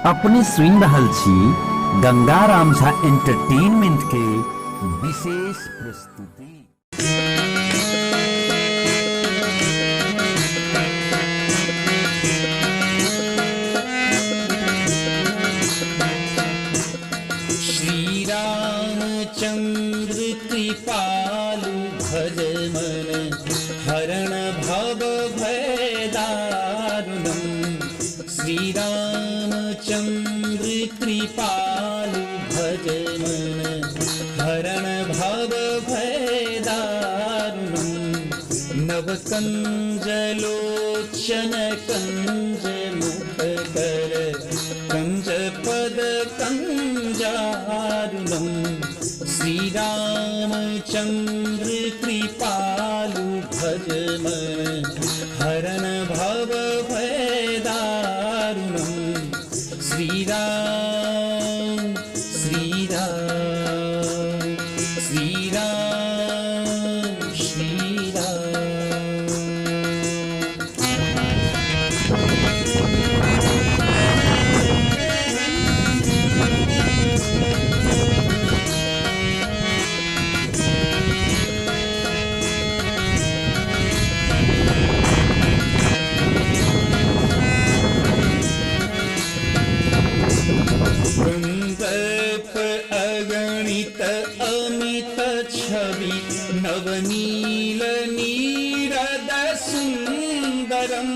अपने सुन रहल छी गंगाराम झा एंटरटेनमेंट के विशेष प्रस्तुति। श्री रामचंद्र कृपालु भज मन हरण भव भय दारुणम्। श्री रामचंद्र कृपालु भज मन हरण भव भय दारुणम्। नव कंज लोचन कंज मुख कर कंज पद कंजारुणम्। श्री रामचंद्र कृपालु भज मन हरण भव भय दारुणम्। श्री राम श्री राम श्री राम श्री राम। कंदर्प अगणित अमित छवि नवनील नीरद सुंदरम।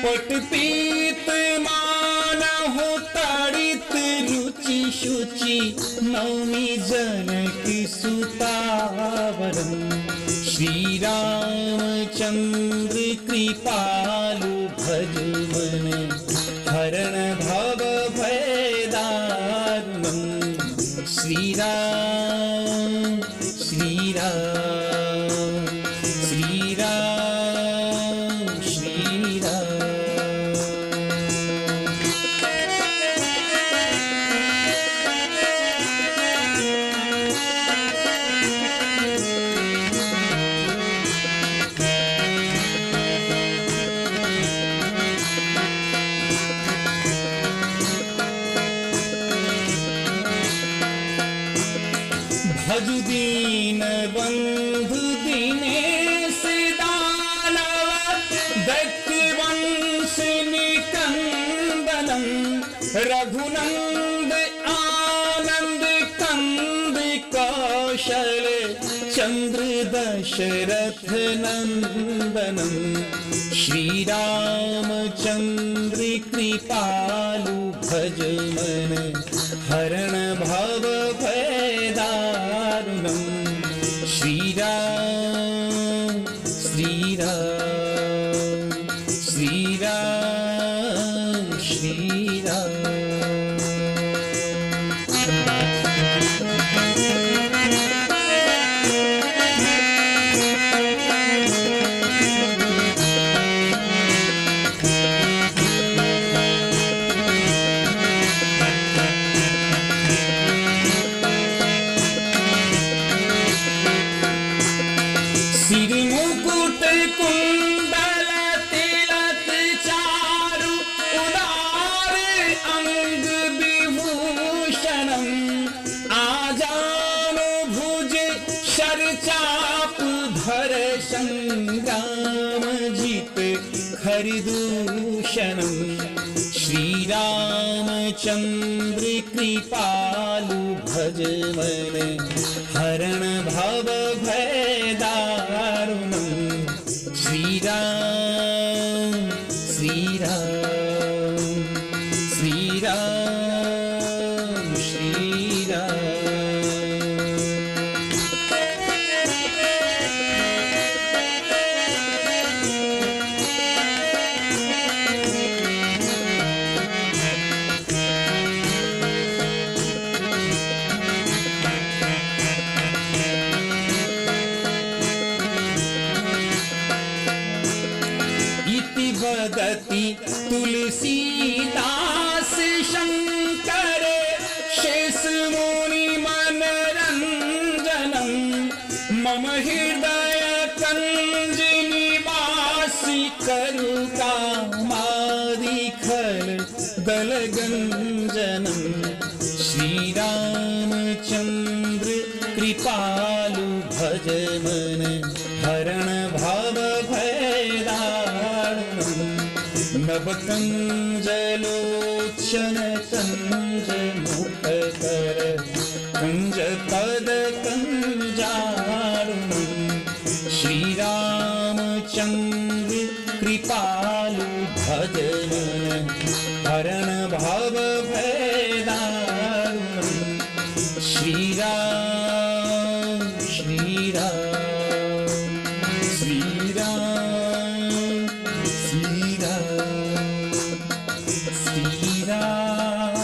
पटपीत मानहु तड़ित रुचि शुचि नौमि जनक सुतावरम। श्री रामचंद्र कृपालु भज मन हरण भव भय दारुणम्। श्री राम श्री राम श्री राम श्री राम। भजु दीन बंधु दिनेश दानव दैत्यवंश निकंदनम। रघुनंद आनंद कंद कौशल चंद्र दशरथ नंदनम। श्री रामचंद्र कृपालु भज मन हरण भव भय दारुणम्। श्री राम श्री राम श्री राम श्री राम। सिर मुकुट कुंडल तिलक चारु उदार अंग विभूषणम। आजानु भुज शरचाप धर संग्राम जित खरदूषणम। श्री रामचंद्र कृपालु भज मन हरण भव भय दारुणम्। श्री राम श्री राम श्री राम श्री राम। वदति तुलसीदास शंकर शेष मुनि मनरंजनम। मम हृदय कंज निवासी करु कामादि खल दल रंजनम श्री रामचंद्र कृपालु भज मन हरण भव भयदारुणम नभ कंजलोचन कंज मुख कर कंज पद कंजारुणम श्री रामचंद्र कृपालु भज मन हरण भव भयदारुणम श्री राम श्री राम श्री राम श्री राम श्री राम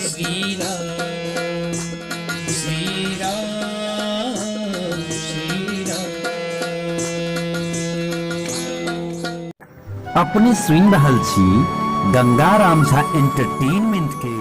श्री राम श्री राम श्री राम। अपने सुनि रहल छी गंगाराम झा एंटरटेनमेंट के